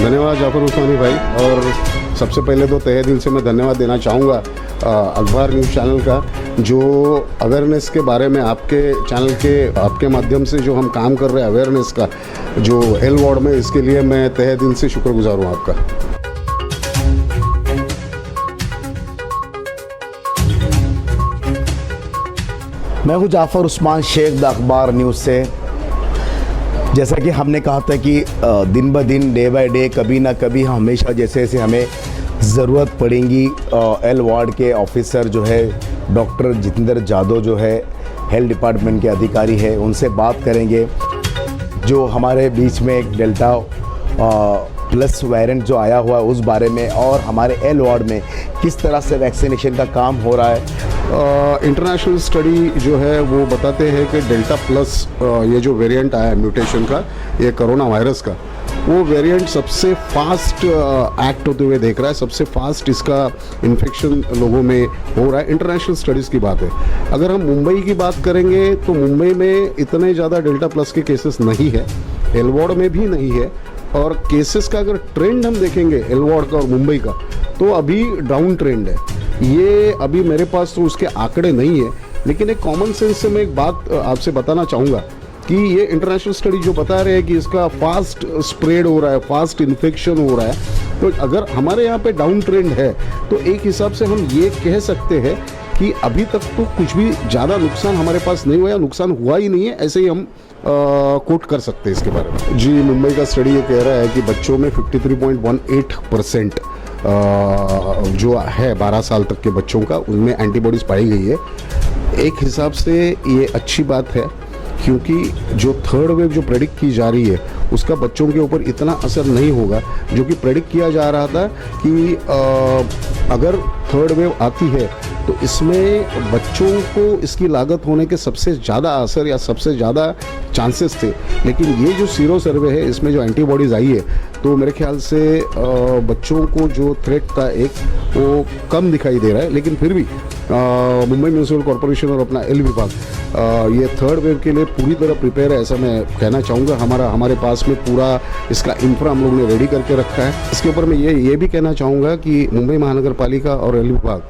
धन्यवाद जाफर उस्मानी भाई। और सबसे पहले तो तहे दिल से मैं धन्यवाद देना चाहूँगा अखबार न्यूज़ चैनल का, जो अवेयरनेस के बारे में आपके चैनल के आपके माध्यम से जो हम काम कर रहे हैं अवेयरनेस का, जो एल वार्ड में, इसके लिए मैं तहे दिल से शुक्रगुजार हूँ आपका। मैं हूँ जाफ़र उस्मान शेख द अखबार न्यूज़ से। जैसा कि हमने कहा था कि दिन ब दिन, डे बाय डे, कभी ना कभी हमेशा जैसे जैसे हमें ज़रूरत पड़ेगी, एल वार्ड के ऑफिसर जो है डॉक्टर जितेंद्र जादव जो है हेल्थ डिपार्टमेंट के अधिकारी है, उनसे बात करेंगे। जो हमारे बीच में एक डेल्टा प्लस वेरिएंट जो आया हुआ है उस बारे में, और हमारे एल वार्ड में किस तरह से वैक्सीनेशन का काम हो रहा है। इंटरनेशनल स्टडी जो है वो बताते हैं कि डेल्टा प्लस ये जो वेरिएंट आया है म्यूटेशन का, ये कोरोना वायरस का, वो वेरिएंट सबसे फास्ट एक्ट होते हुए देख रहा है, सबसे फास्ट इसका इन्फेक्शन लोगों में हो रहा है। इंटरनेशनल स्टडीज़ की बात है। अगर हम मुंबई की बात करेंगे तो मुंबई में इतने ज़्यादा डेल्टा प्लस के केसेस नहीं है, एल वार्ड में भी नहीं है। और केसेस का अगर ट्रेंड हम देखेंगे एल वार्ड का और मुंबई का, तो अभी डाउन ट्रेंड है। ये अभी मेरे पास तो उसके आंकड़े नहीं है, लेकिन एक कॉमन सेंस से मैं एक बात आपसे बताना चाहूँगा कि ये इंटरनेशनल स्टडी जो बता रहे हैं कि इसका फास्ट स्प्रेड हो रहा है, फास्ट इन्फेक्शन हो रहा है, तो अगर हमारे यहाँ पे डाउन ट्रेंड है तो एक हिसाब से हम ये कह सकते हैं कि अभी तक तो कुछ भी ज़्यादा नुकसान हमारे पास नहीं हुआ, या नुकसान हुआ ही नहीं है, ऐसे ही हम कोट कर सकते हैं इसके बारे में। जी, मुंबई का स्टडी ये कह रहा है कि बच्चों में 53.18% जो है 12 साल तक के बच्चों का, उनमें एंटीबॉडीज़ पाई गई है। एक हिसाब से ये अच्छी बात है, क्योंकि जो थर्ड वेव जो प्रेडिक्ट की जा रही है उसका बच्चों के ऊपर इतना असर नहीं होगा, जो कि प्रेडिक्ट किया जा रहा था कि अगर थर्ड वेव आती है तो इसमें बच्चों को इसकी लागत होने के सबसे ज़्यादा असर या सबसे ज़्यादा चांसेस थे। लेकिन ये जो सीरो सर्वे है, इसमें जो एंटीबॉडीज़ आई है, तो मेरे ख्याल से बच्चों को जो थ्रेट था एक, वो कम दिखाई दे रहा है। लेकिन फिर भी मुंबई म्यूनिसिपल कॉर्पोरेशन और अपना एल विभाग ये थर्ड वेव के लिए पूरी तरह प्रिपेयर है, ऐसा मैं कहना चाहूँगा। हमारे पास में पूरा इसका इंफ्रा हम लोगों ने रेडी करके रखा है। इसके ऊपर मैं ये भी कहना चाहूँगा कि मुंबई महानगर पालिका और एल विभाग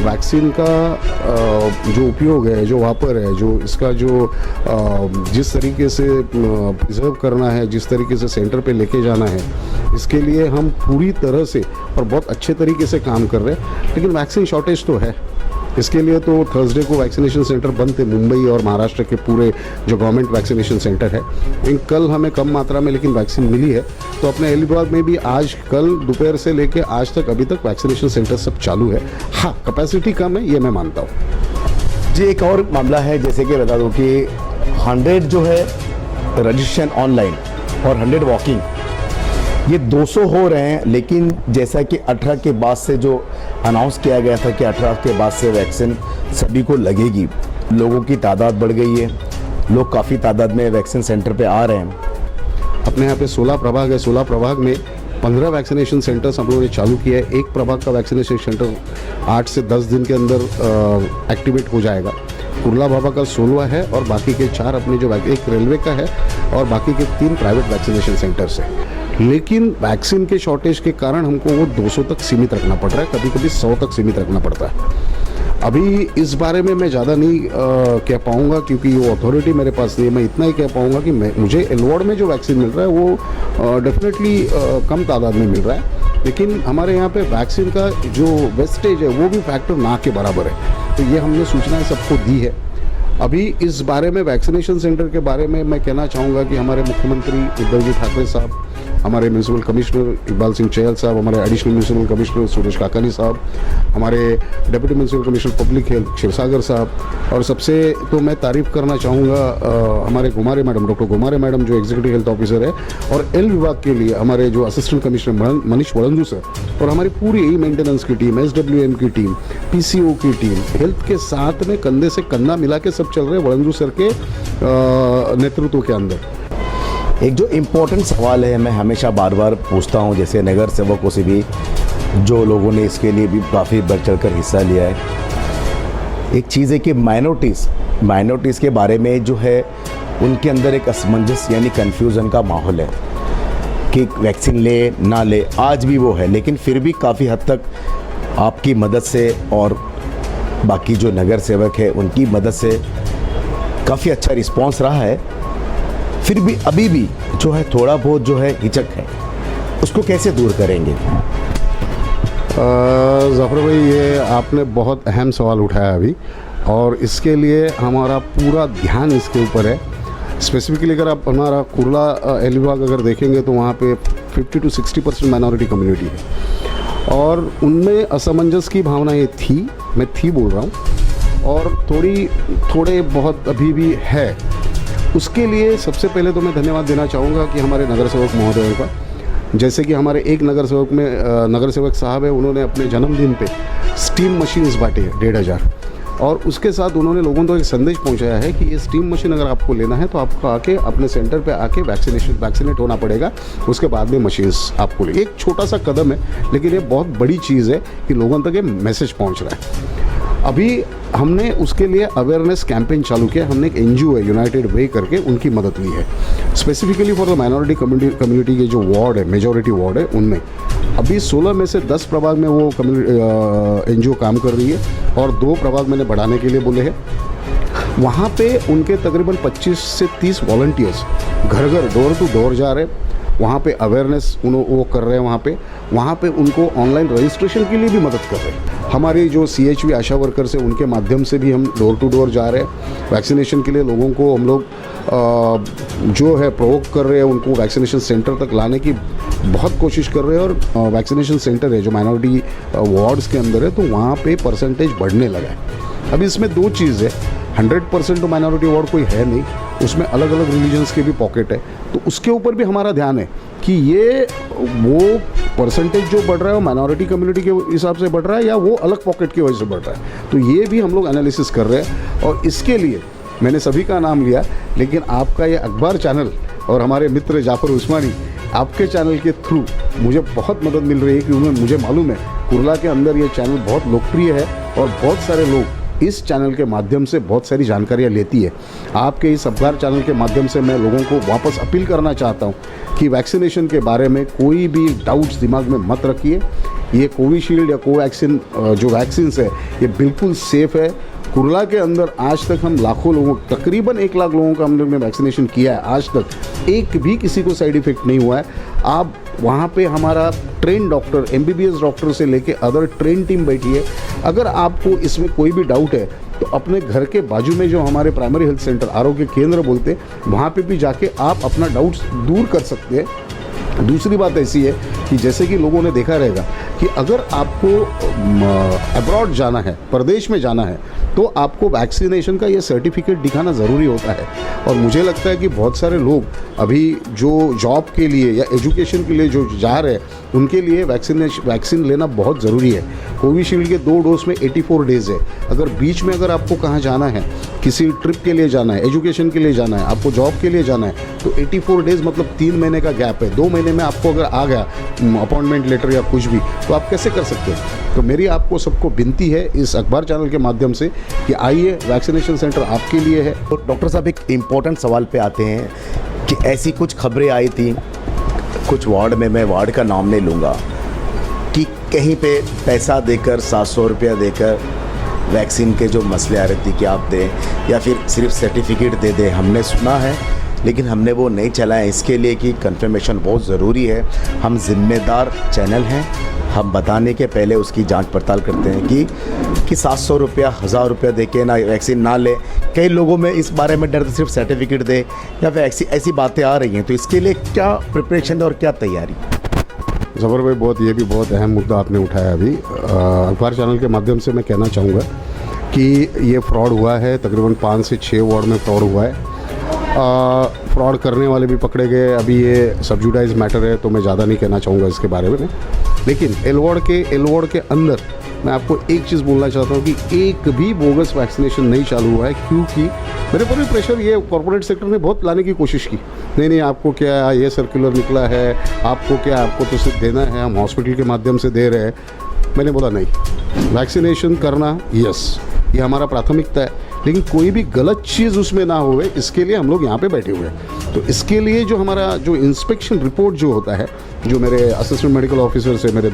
वैक्सीन का जो उपयोग है, जो वापर है, जो इसका जो जिस तरीके से प्रिजर्व करना है, जिस तरीके से सेंटर पे लेके जाना है, इसके लिए हम पूरी तरह से और बहुत अच्छे तरीके से काम कर रहे हैं। लेकिन वैक्सीन शॉर्टेज तो है, इसके लिए तो थर्सडे को वैक्सीनेशन सेंटर बंद थे मुंबई और महाराष्ट्र के पूरे जो गवर्नमेंट वैक्सीनेशन सेंटर है। इन कल हमें कम मात्रा में लेकिन वैक्सीन मिली है, तो अपने एल विभाग में भी आज कल दोपहर से लेके आज तक अभी तक वैक्सीनेशन सेंटर सब चालू है। हाँ, कैपेसिटी कम है, ये मैं मानता हूँ। जी, एक और मामला है, जैसे कि बता दूँ कि 100 जो है रजिस्ट्रेशन ऑनलाइन और 100 वॉकिंग, ये 200 हो रहे हैं। लेकिन जैसा कि 18 के बाद से जो अनाउंस किया गया था कि 18 के बाद से वैक्सीन सभी को लगेगी, लोगों की तादाद बढ़ गई है, लोग काफ़ी तादाद में वैक्सीन सेंटर पे आ रहे हैं। अपने यहाँ पे 16 प्रभाग है, 16 प्रभाग में 15 वैक्सीनेशन सेंटर्स हम लोगों ने चालू किया है। एक प्रभाग का वैक्सीनेशन सेंटर 8 से 10 दिन के अंदर एक्टिवेट हो जाएगा। कुर्ला बाबा का 16 है और बाकी के 4 अपने जो एक रेलवे का है और बाकी के 3 प्राइवेट वैक्सीनेशन सेंटर्स हैं। लेकिन वैक्सीन के शॉर्टेज के कारण हमको वो 200 तक सीमित रखना पड़ रहा है, कभी कभी 100 तक सीमित रखना पड़ता है। अभी इस बारे में मैं ज़्यादा नहीं कह पाऊँगा, क्योंकि वो अथॉरिटी मेरे पास नहीं है। मैं इतना ही कह पाऊँगा कि मुझे एल वार्ड में जो वैक्सीन मिल रहा है वो डेफिनेटली कम तादाद में मिल रहा है, लेकिन हमारे यहाँ पे वैक्सीन का जो वेस्टेज है वो भी फैक्टर ना के बराबर है। तो ये हमने सूचनाएं सबको दी है। अभी इस बारे में वैक्सीनेशन सेंटर के बारे में मैं कहना चाहूँगा कि हमारे मुख्यमंत्री उद्धव जी ठाकरे साहब, हमारे म्यूनसिपल कमिश्नर इकबाल सिंह चहल साहब, हमारे एडिशनल म्यूनसिपल कमिश्नर सुरेश काकानी साहब, हमारे deputy municipal commissioner public health Kshirsagar साहब, और सबसे तो मैं तारीफ़ करना चाहूँगा हमारे घुमारे मैडम, डॉक्टर घुमारे मैडम जो एग्जीक्यूटिव हेल्थ ऑफिसर है, और एल विभाग के लिए हमारे जो असिस्टेंट कमिश्नर मनीष वड़ंजू सर, और हमारी पूरी ई मेंटेनेंस की टीम, SWM की टीम, PCO की टीम, हेल्थ के साथ में कंधे से कंधा मिला के सब चल रहे वड़ंजू सर के नेतृत्व के अंदर। एक जो इम्पोर्टेंट सवाल है, मैं हमेशा बार बार पूछता हूँ, जैसे नगर सेवकों से भी, जो लोगों ने इसके लिए भी काफ़ी बढ़ चढ़ कर हिस्सा लिया है। एक चीज़ है कि माइनॉरिटीज़ के बारे में जो है उनके अंदर एक असमंजस यानी कन्फ्यूज़न का माहौल है। कि वैक्सीन ले ना ले, आज भी वो है, लेकिन फिर भी काफ़ी हद तक आपकी मदद से और बाकी जो नगर सेवक है उनकी मदद से काफ़ी अच्छा रिस्पांस रहा है। फिर भी अभी भी जो है थोड़ा बहुत जो है हिचक है, उसको कैसे दूर करेंगे? ज़फ़र भाई, ये आपने बहुत अहम सवाल उठाया अभी, और इसके लिए हमारा पूरा ध्यान इसके ऊपर है। स्पेसिफिकली अगर आप हमारा कुर्ला अलीबाग अगर देखेंगे तो वहाँ पे 50 to 60% माइनॉरिटी कम्युनिटी है, और उनमें असमंजस की भावना ये थी, मैं थी बोल रहा हूँ, और थोड़े बहुत अभी भी है। उसके लिए सबसे पहले तो मैं धन्यवाद देना चाहूँगा कि हमारे नगर सेवक महोदयों का, जैसे कि हमारे एक नगर सेवक साहब है, उन्होंने अपने जन्मदिन पे स्टीम मशीन्स बांटे 1500, और उसके साथ उन्होंने लोगों को एक संदेश पहुंचाया है कि ये स्टीम मशीन अगर आपको लेना है तो आपको आके अपने सेंटर पे आके वैक्सीनेट होना पड़ेगा, उसके बाद में मशीन्स आपको ले। एक छोटा सा कदम है, लेकिन ये बहुत बड़ी चीज़ है कि लोगों तक ये मैसेज पहुंच रहा है। अभी हमने उसके लिए अवेयरनेस कैंपेन चालू किया। हमने एक NGO है यूनाइटेड वे करके, उनकी मदद ली है specifically for the minority community के जो वार्ड है, मेजॉरिटी वार्ड है, उनमें अभी 16 में से 10 प्रभाग में वो NGO काम कर रही है, और 2 प्रभाग मैंने बढ़ाने के लिए बोले हैं। वहाँ पे उनके तकरीबन 25 से 30 वॉलंटियर्स घर घर डोर टू डोर जा रहे हैं, वहाँ पे अवेयरनेस वो कर रहे हैं, वहाँ पे उनको ऑनलाइन रजिस्ट्रेशन के लिए भी मदद कर रहे हैं। हमारी जो CHV आशा वर्कर्स है, उनके माध्यम से भी हम डोर टू डोर जा रहे हैं वैक्सीनेशन के लिए। लोगों को हम लोग जो है प्रोवोक कर रहे हैं, उनको वैक्सीनेशन सेंटर तक लाने की बहुत कोशिश कर रहे हैं, और वैक्सीनेशन सेंटर है जो माइनॉरिटी वार्ड्स के अंदर है, तो वहाँ पे परसेंटेज बढ़ने लगा है। अभी इसमें 2 चीज़ है, 100% तो माइनॉरिटी वार्ड कोई है नहीं, उसमें अलग अलग रिलीजन्स के भी पॉकेट है, तो उसके ऊपर भी हमारा ध्यान है कि ये वो परसेंटेज जो बढ़ रहा है वो माइनॉरिटी कम्युनिटी के हिसाब से बढ़ रहा है या वो अलग पॉकेट की वजह से बढ़ रहा है, तो ये भी हम लोग एनालिसिस कर रहे हैं। और इसके लिए मैंने सभी का नाम लिया, लेकिन आपका ये अखबार चैनल और हमारे मित्र जाफर उस्मानी, आपके चैनल के थ्रू मुझे बहुत मदद मिल रही है, क्योंकि मुझे मालूम है कुर्ला के अंदर ये चैनल बहुत लोकप्रिय है, और बहुत सारे लोग इस चैनल के माध्यम से बहुत सारी जानकारियाँ लेती है। आपके इस अखबार चैनल के माध्यम से मैं लोगों को वापस अपील करना चाहता हूँ कि वैक्सीनेशन के बारे में कोई भी डाउट्स दिमाग में मत रखिए। ये कोविशील्ड या कोवैक्सीन जो वैक्सीन्स है, ये बिल्कुल सेफ़ है। कुर्ला के अंदर आज तक हम लाखों लोगों, तकरीबन 1 लाख लोगों का हम लोग ने वैक्सीनेशन किया है, आज तक एक भी किसी को साइड इफ़ेक्ट नहीं हुआ है। आप वहाँ पे हमारा ट्रेन डॉक्टर, MBBS डॉक्टर से लेके अदर ट्रेन टीम बैठी है। अगर आपको इसमें कोई भी डाउट है तो अपने घर के बाजू में जो हमारे प्राइमरी हेल्थ सेंटर, आरोग्य केंद्र बोलते हैं, वहाँ पे भी जाके आप अपना डाउट्स दूर कर सकते हैं। दूसरी बात ऐसी है कि जैसे कि लोगों ने देखा रहेगा कि अगर आपको अब्रॉड जाना है, प्रदेश में जाना है, तो आपको वैक्सीनेशन का ये सर्टिफिकेट दिखाना ज़रूरी होता है। और मुझे लगता है कि बहुत सारे लोग अभी जो जॉब के लिए या एजुकेशन के लिए जो जा रहे हैं, उनके लिए वैक्सीन लेना बहुत ज़रूरी है। कोविशील्ड के 2 डोज में 84 डेज़ है। अगर बीच में अगर आपको कहाँ जाना है, किसी ट्रिप के लिए जाना है, एजुकेशन के लिए जाना है, आपको जॉब के लिए जाना है, तो 84 डेज़ मतलब 3 महीने का गैप है। 2 महीने में आपको अगर आ गया अपॉइंटमेंट लेटर या कुछ भी, तो आप कैसे कर सकते हैं? तो मेरी आपको सबको विनती है इस अखबार चैनल के माध्यम से कि आइए, वैक्सीनेशन सेंटर आपके लिए है। तो डॉक्टर साहब, एक इम्पोर्टेंट सवाल पे आते हैं कि ऐसी कुछ खबरें आई थी कुछ वार्ड में, मैं वार्ड का नाम नहीं लूँगा, कि कहीं पे पैसा देकर 700 रुपया देकर वैक्सीन के जो मसले आ रहे थे कि आप दें या फिर सिर्फ सर्टिफिकेट दे दें। हमने सुना है, लेकिन हमने वो नहीं चलाया, इसके लिए कि कंफर्मेशन बहुत ज़रूरी है। हम जिम्मेदार चैनल हैं, हम बताने के पहले उसकी जांच पड़ताल करते हैं कि 700 रुपया, 1000 रुपया दे के ना वैक्सीन ना ले। कई लोगों में इस बारे में डर सिर्फ सर्टिफिकेट दे या फिर ऐसी बातें आ रही हैं, तो इसके लिए क्या प्रिपरेशन और क्या तैयारी? ज़फ़र भाई, ये भी बहुत अहम मुद्दा आपने उठाया अभी। अखबार चैनल के माध्यम से मैं कहना चाहूँगा कि ये फ्रॉड हुआ है, तकरीबन 5 से 6 वार्ड में फ्रॉड हुआ है। फ्रॉड करने वाले भी पकड़े गए। अभी ये सब्जुडाइज मैटर है, तो मैं ज़्यादा नहीं कहना चाहूँगा इसके बारे में। लेकिन एल वार्ड के अंदर मैं आपको एक चीज़ बोलना चाहता हूँ कि एक भी बोगस वैक्सीनेशन नहीं चालू हुआ है, क्योंकि मेरे पर भी प्रेशर ये कॉर्पोरेट सेक्टर ने बहुत लाने की कोशिश की। नहीं, आपको क्या ये सर्कुलर निकला है, आपको तो सिर्फ देना है, हम हॉस्पिटल के माध्यम से दे रहे हैं। मैंने बोला नहीं, वैक्सीनेशन करना यस, ये हमारा प्राथमिकता है, लेकिन कोई भी गलत चीज़ उसमें ना होवे, इसके लिए हम लोग यहाँ पे बैठे हुए हैं। तो इसके लिए जो हमारा जो इंस्पेक्शन रिपोर्ट जो होता है, जो मेरे असिस्टेंट मेडिकल ऑफिसर से मेरे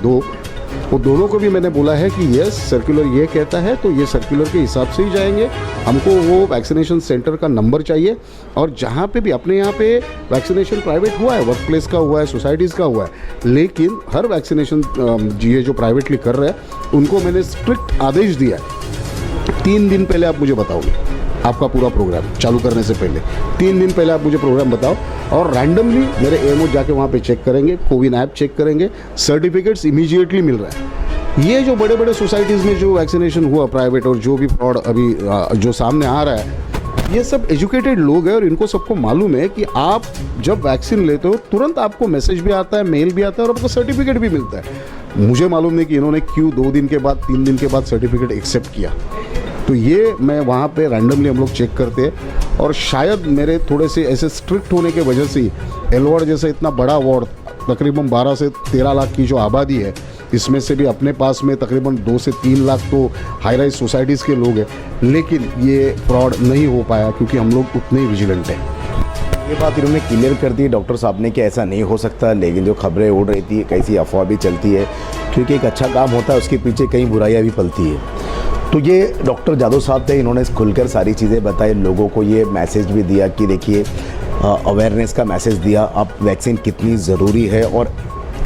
वो दोनों को भी मैंने बोला है कि यस सर्कुलर ये कहता है तो ये सर्कुलर के हिसाब से ही जाएंगे। हमको वो वैक्सीनेशन सेंटर का नंबर चाहिए, और जहाँ पे भी अपने यहाँ पे वैक्सीनेशन प्राइवेट हुआ है, वर्क प्लेस का हुआ है, सोसाइटीज़ का हुआ है, लेकिन हर वैक्सीनेशन ये जो प्राइवेटली कर रहे हैं उनको मैंने स्ट्रिक्ट आदेश दिया है 3 दिन पहले आप मुझे बताओगे आपका पूरा प्रोग्राम चालू करने से पहले 3 दिन पहले आप मुझे प्रोग्राम बताओ, और रैंडमली मेरे एएमओ जाके वहाँ पे चेक करेंगे, कोविन ऐप चेक करेंगे, सर्टिफिकेट्स इमीडिएटली मिल रहा है। ये जो बड़े बड़े सोसाइटीज़ में जो वैक्सीनेशन हुआ प्राइवेट और जो भी फ्रॉड अभी जो सामने आ रहा है, ये सब एजुकेटेड लोग हैं और इनको सबको मालूम है कि आप जब वैक्सीन लेते हो तुरंत आपको मैसेज भी आता है, मेल भी आता है और आपको सर्टिफिकेट भी मिलता है। मुझे मालूम नहीं कि इन्होंने क्यों 2 दिन के बाद 3 दिन के बाद सर्टिफिकेट एक्सेप्ट किया। तो ये मैं वहाँ पे रैंडमली हम लोग चेक करते हैं, और शायद मेरे थोड़े से ऐसे स्ट्रिक्ट होने के वजह से एलवाड़ जैसा इतना बड़ा वार्ड, तकरीबन 12 से 13 लाख की जो आबादी है, इसमें से भी अपने पास में तकरीबन 2 से 3 लाख तो हाई राइज सोसाइटीज़ के लोग हैं, लेकिन ये फ्रॉड नहीं हो पाया क्योंकि हम लोग उतने ही विजिलेंट हैं। ये बात इन्होंने क्लियर कर दी डॉक्टर साहब ने कि ऐसा नहीं हो सकता, लेकिन जो खबरें उड़ रही थी, कैसी अफवाह भी चलती है, क्योंकि एक अच्छा काम होता है उसके पीछे कई बुराइयाँ भी पलती है। तो ये डॉक्टर जादव साहब थे, इन्होंने खुलकर सारी चीज़ें बताई, लोगों को ये मैसेज भी दिया कि देखिए अवेयरनेस का मैसेज दिया, अब वैक्सीन कितनी ज़रूरी है, और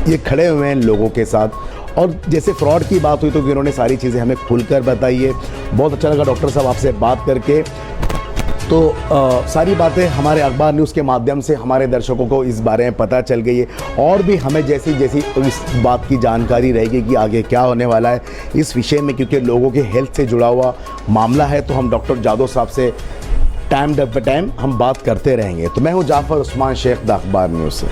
ये खड़े हुए हैं लोगों के साथ। और जैसे फ्रॉड की बात हुई तो इन्होंने सारी चीज़ें हमें खुलकर बताई है। बहुत अच्छा लगा डॉक्टर साहब आपसे बात करके। तो सारी बातें हमारे अखबार न्यूज़ के माध्यम से हमारे दर्शकों को इस बारे में पता चल गई है, और भी हमें जैसी जैसी इस बात की जानकारी रहेगी कि आगे क्या होने वाला है इस विषय में, क्योंकि लोगों के हेल्थ से जुड़ा हुआ मामला है, तो हम डॉक्टर जादव साहब से टाइम बाय टाइम हम बात करते रहेंगे। तो मैं हूं जाफर उस्मान शेख, द अखबार न्यूज़ से।